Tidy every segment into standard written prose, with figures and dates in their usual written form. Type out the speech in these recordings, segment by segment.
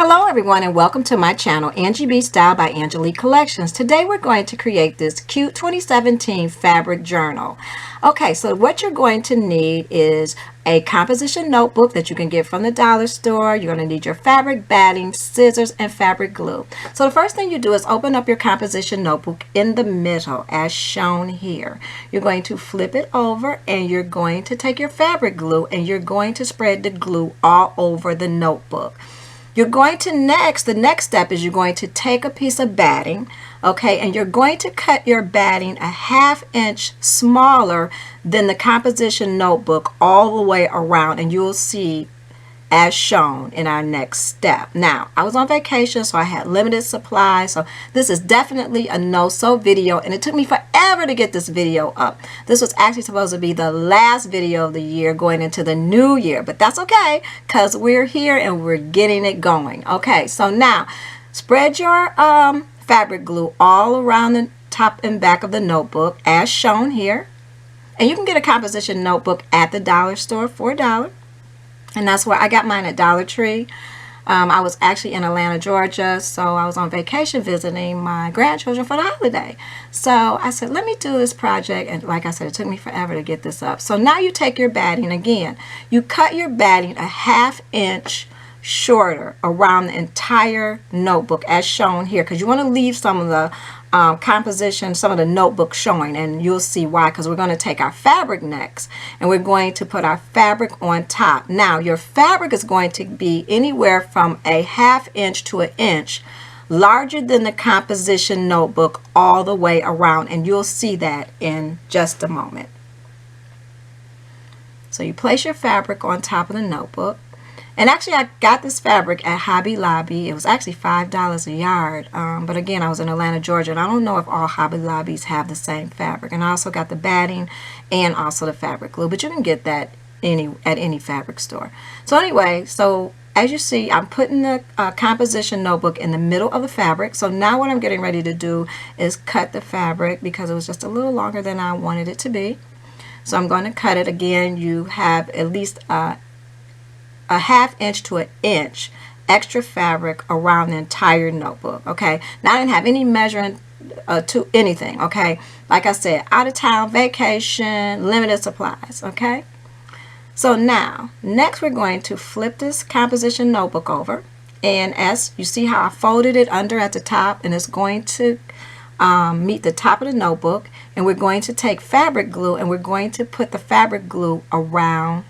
Hello everyone and welcome to my channel, Angie B Style by Angelique Collections. Today we're going to create this cute 2017 fabric journal. Okay, so what you're going to need is a composition notebook that you can get from the dollar store. You're going to need your fabric batting, scissors, and fabric glue. So the first thing you do is open up your composition notebook in the middle as shown here. You're going to flip it over and you're going to take your fabric glue and you're going to spread the glue all over the notebook. You're going to the next step is you're going to take a piece of batting, okay, and you're going to cut your batting a 1/2 inch smaller than the composition notebook all the way around, and you'll see as shown in our next step. Now, I was on vacation, so I had limited supply, so this is definitely a no-sew video, and it took me forever to get this video up. This was actually supposed to be the last video of the year going into the new year, but that's okay because we're here and we're getting it going. Okay, so now spread your fabric glue all around the top and back of the notebook as shown here, and you can get a composition notebook at the dollar store for $1. And that's where I got mine at Dollar Tree. I was actually in Atlanta, Georgia, so I was on vacation visiting my grandchildren for the holiday. So I said, let me do this project, and like I said, it took me forever to get this up. So now you take your batting again. You cut your batting a 1/2 inch shorter around the entire notebook as shown here, because you want to leave some of the composition, some of the notebook showing, and you'll see why, because we're going to take our fabric next and we're going to put our fabric on top. Now your fabric is going to be anywhere from a 1/2 inch to 1 inch larger than the composition notebook all the way around, and you'll see that in just a moment. So you place your fabric on top of the notebook. And actually, I got this fabric at Hobby Lobby. It was actually $5 a yard. But again, I was in Atlanta, Georgia, and I don't know if all Hobby Lobbies have the same fabric. And I also got the batting and also the fabric glue. But you can get that at any fabric store. So anyway, so as you see, I'm putting the composition notebook in the middle of the fabric. So now what I'm getting ready to do is cut the fabric because it was just a little longer than I wanted it to be. So I'm going to cut it again. You have at least a 1/2 inch to 1 inch extra fabric around the entire notebook. Okay, now I didn't have any measuring to anything. Okay, like I said, out of town, vacation, limited supplies. Okay, so now next we're going to flip this composition notebook over, and as you see how I folded it under at the top, and it's going to meet the top of the notebook, and we're going to take fabric glue and we're going to put the fabric glue around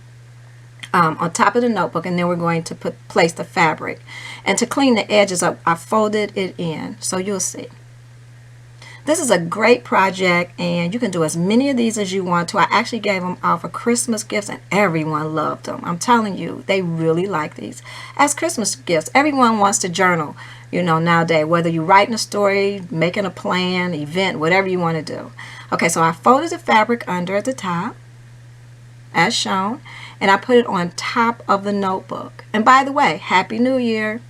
on top of the notebook, and then we're going to place the fabric. And to clean the edges up, I folded it in, so you'll see. This is a great project, and you can do as many of these as you want to. I actually gave them out for Christmas gifts, and everyone loved them. I'm telling you, they really like these as Christmas gifts. Everyone wants to journal, you know, nowadays, whether you're writing a story, making a plan, event, whatever you want to do. Okay, so I folded the fabric under at the top as shown, and I put it on top of the notebook. And by the way, Happy New Year.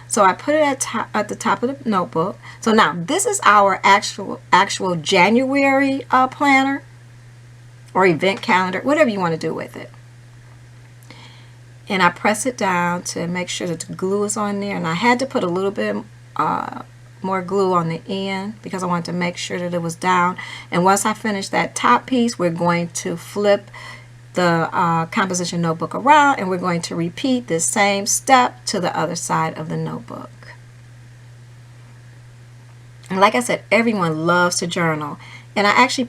So I put it at the top of the notebook. So now this is our actual January planner or event calendar, whatever you want to do with it. And I press it down to make sure that the glue is on there, and I had to put a little bit more glue on the end because I wanted to make sure that it was down. And once I finish that top piece, we're going to flip the composition notebook around, and we're going to repeat this same step to the other side of the notebook. And like I said, everyone loves to journal, and I actually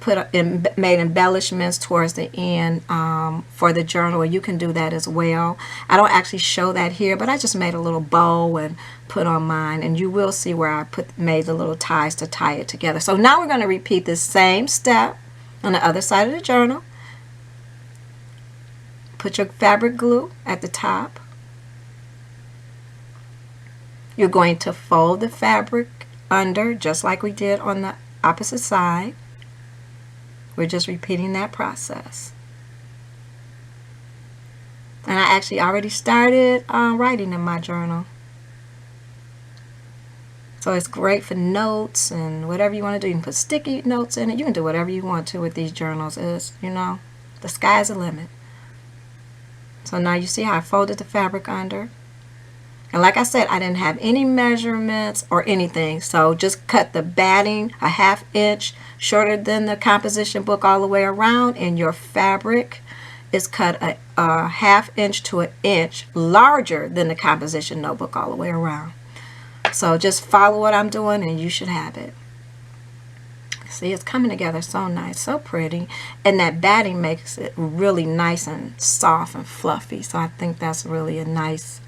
made embellishments towards the end for the journal. You can do that as well. I don't actually show that here, but I just made a little bow and put on mine, and you will see where I made the little ties to tie it together. So now we're going to repeat this same step on the other side of the journal. Put your fabric glue at the top. You're going to fold the fabric under just like we did on the opposite side. We're just repeating that process. And I actually already started writing in my journal. So it's great for notes and whatever you want to do. You can put sticky notes in it. You can do whatever you want to with these journals. You know, the sky's the limit. So now you see how I folded the fabric under. And like I said, I didn't have any measurements or anything. So just cut the batting a 1/2 inch shorter than the composition book all the way around, and your fabric is cut a 1/2 inch to 1 inch larger than the composition notebook all the way around. So just follow what I'm doing and you should have it. See, it's coming together so nice, so pretty. And that batting makes it really nice and soft and fluffy. So I think that's really a nice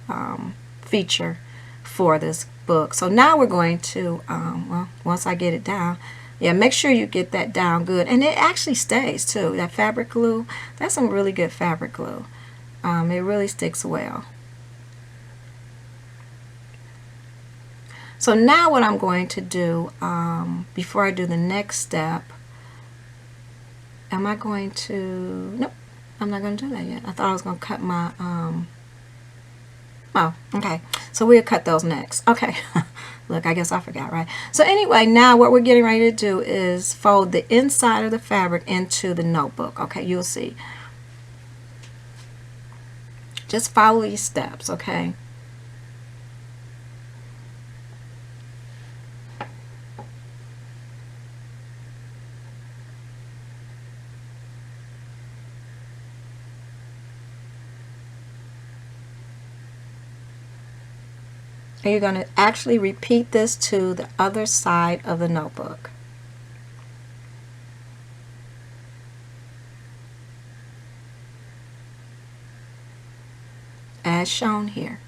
feature for this book. So now we're going to, well, once I get it down, yeah, make sure you get that down good. And it actually stays too. That fabric glue, that's some really good fabric glue. It really sticks well. So now what I'm going to do, before I do the next step, am I going to, nope, I'm not going to do that yet. I thought I was going to cut my, oh, okay. So we'll cut those next. Okay. Look, I guess I forgot, right? So anyway, now what we're getting ready to do is fold the inside of the fabric into the notebook. Okay, you'll see. Just follow these steps, okay? And you're going to actually repeat this to the other side of the notebook. As shown here.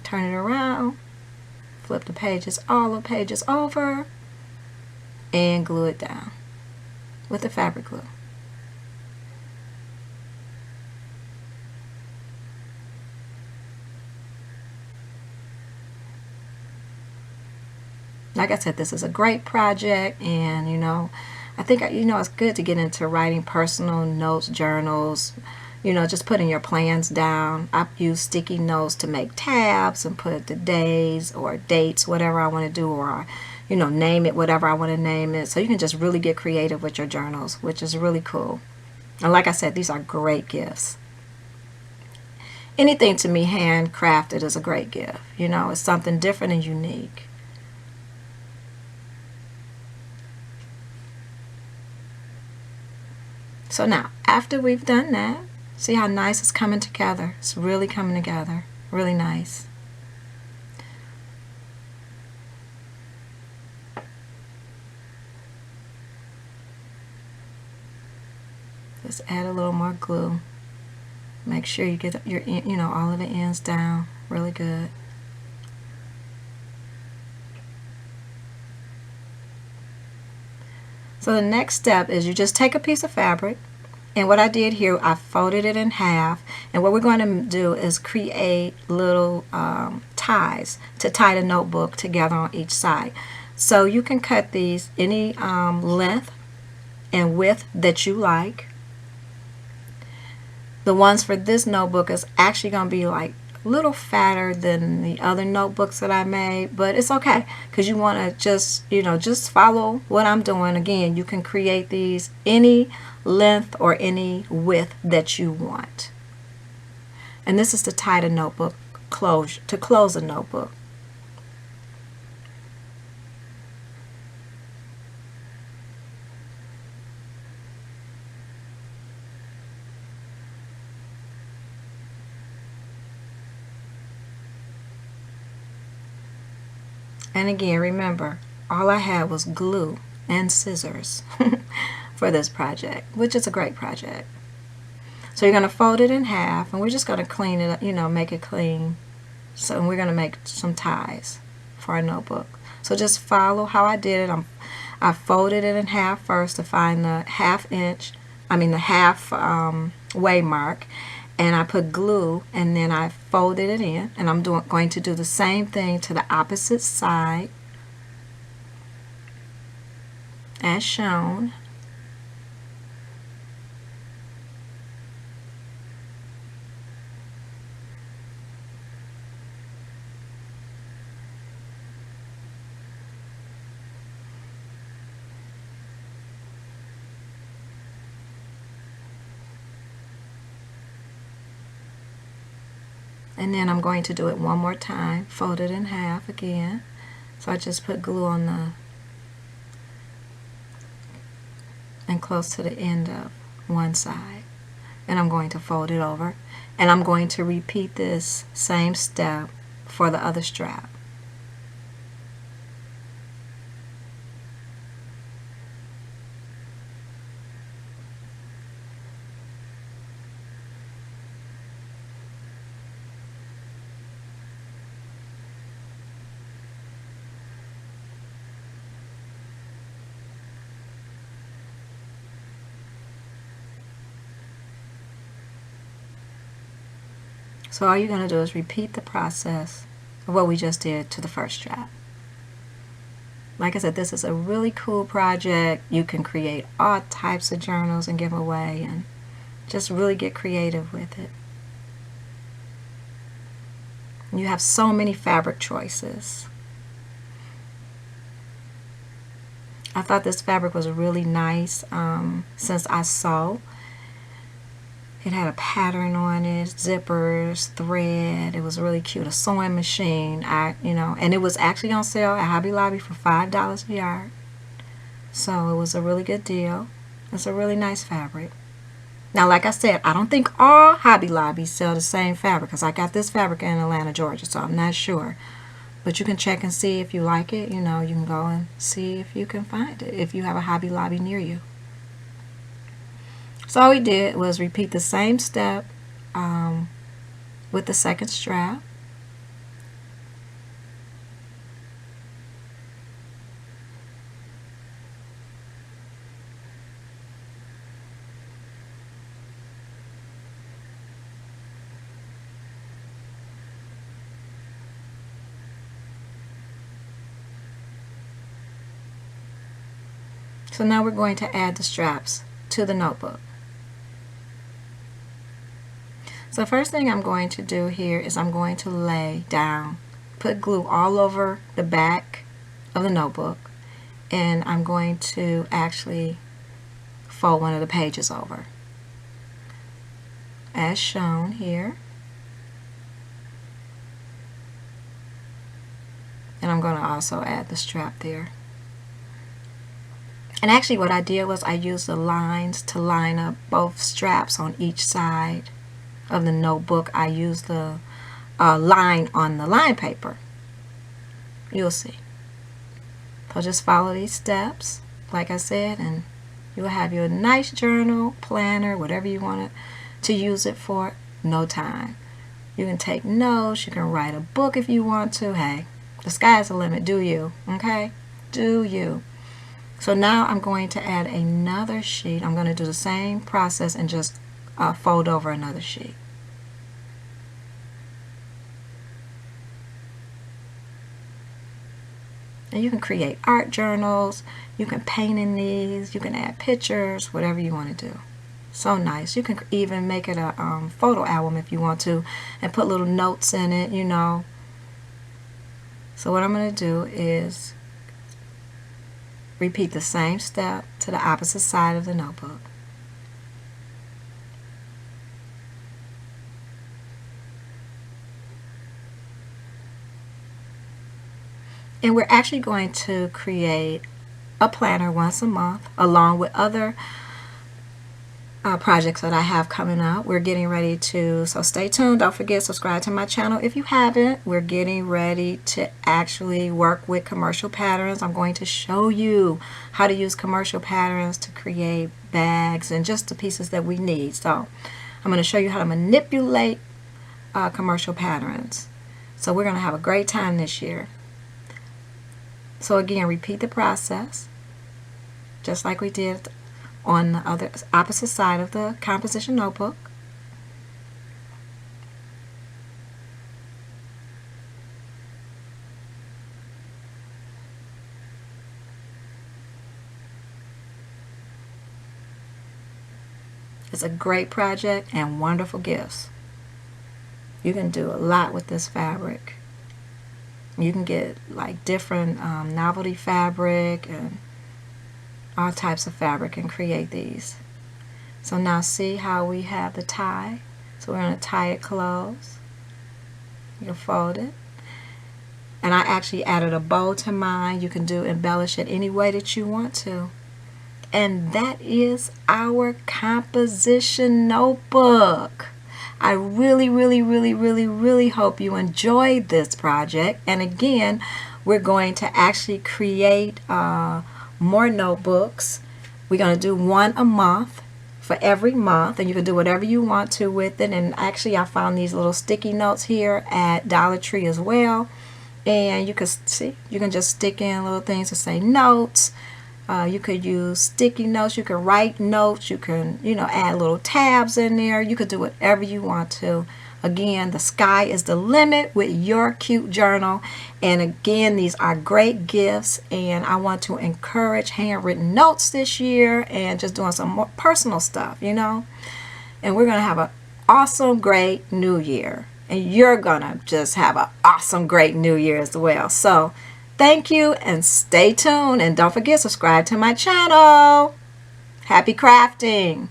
Turn it around, flip the pages, all the pages over, and glue it down with the fabric glue. Like I said, this is a great project, and I think it's good to get into writing personal notes, journals, just putting your plans down. I use sticky notes to make tabs and put the days or dates, whatever I want to do, or name it whatever I want to name it. So you can just really get creative with your journals, which is really cool. And like I said, these are great gifts. Anything to me handcrafted is a great gift. It's something different and unique. So now, after we've done that, see how nice it's coming together. It's really coming together. Really nice. Just add a little more glue. Make sure you get your, all of the ends down really good. So the next step is you just take a piece of fabric, and what I did here, I folded it in half, and what we're going to do is create little ties to tie the notebook together on each side. So you can cut these any length and width that you like. The ones for this notebook is actually going to be like a little fatter than the other notebooks that I made, but it's okay because you want to just follow what I'm doing. Again, you can create these any length or any width that you want. And this is to tie the notebook to close a notebook. And again, remember, all I had was glue and scissors for this project, which is a great project. So you're going to fold it in half, and we're just going to clean it up, make it clean. So we're going to make some ties for our notebook. So just follow how I did it. I folded it in half first to find the half way mark. And I put glue, and then I folded it in, and I'm going to do the same thing to the opposite side as shown. And then I'm going to do it one more time, fold it in half again. So I just put glue on the and close to the end of one side. And I'm going to fold it over. And I'm going to repeat this same step for the other strap. So all you're going to do is repeat the process of what we just did to the first strap. Like I said, this is a really cool project. You can create all types of journals and give away and just really get creative with it. You have so many fabric choices. I thought this fabric was really nice since I sew. It had a pattern on it, zippers, thread. It was really cute. A sewing machine, and it was actually on sale at Hobby Lobby for $5 a yard. So it was a really good deal. It's a really nice fabric. Now, like I said, I don't think all Hobby Lobbies sell the same fabric because I got this fabric in Atlanta, Georgia, so I'm not sure. But you can check and see if you like it. You can go and see if you can find it if you have a Hobby Lobby near you. So all we did was repeat the same step with the second strap. So now we're going to add the straps to the notebook. So the first thing I'm going to do here is I'm going to lay down, put glue all over the back of the notebook, and I'm going to actually fold one of the pages over, as shown here. And I'm going to also add the strap there. And actually what I did was I used the lines to line up both straps on each side of the notebook. I used the line on the line paper. You'll see. So just follow these steps, like I said, and you'll have your nice journal, planner, whatever you want to use it for, no time. You can take notes, you can write a book if you want to. Hey, the sky's the limit. Do you, okay? Do you. So now I'm going to add another sheet. I'm going to do the same process and just fold over another sheet. And you can create art journals, you can paint in these, you can add pictures, whatever you want to do. So nice. You can even make it a photo album if you want to and put little notes in it, So what I'm going to do is repeat the same step to the opposite side of the notebook. And we're actually going to create a planner once a month along with other projects that I have coming up. We're getting ready to, so stay tuned. Don't forget, subscribe to my channel if you haven't. We're getting ready to actually work with commercial patterns. I'm going to show you how to use commercial patterns to create bags and just the pieces that we need. So I'm going to show you how to manipulate commercial patterns. So we're going to have a great time this year. So again, repeat the process just like we did on the opposite side of the composition notebook. It's a great project and wonderful gifts. You can do a lot with this fabric. You can get like different novelty fabric and all types of fabric and create these. So now see how we have the tie. So we're going to tie it close. You can fold it. And I actually added a bow to mine. You can embellish it any way that you want to. And that is our composition notebook. I really hope you enjoyed this project. And again, we're going to actually create more notebooks. We're going to do one a month for every month, and you can do whatever you want to with it. And actually, I found these little sticky notes here at Dollar Tree as well. And you can see, you can just stick in little things to say notes. You could use sticky notes. You can write notes. You can, add little tabs in there. You could do whatever you want to. Again, the sky is the limit with your cute journal. And again, these are great gifts. And I want to encourage handwritten notes this year and just doing some more personal stuff, And we're going to have an awesome, great new year. And you're going to just have an awesome, great new year as well. So thank you and stay tuned. And don't forget, subscribe to my channel. Happy crafting.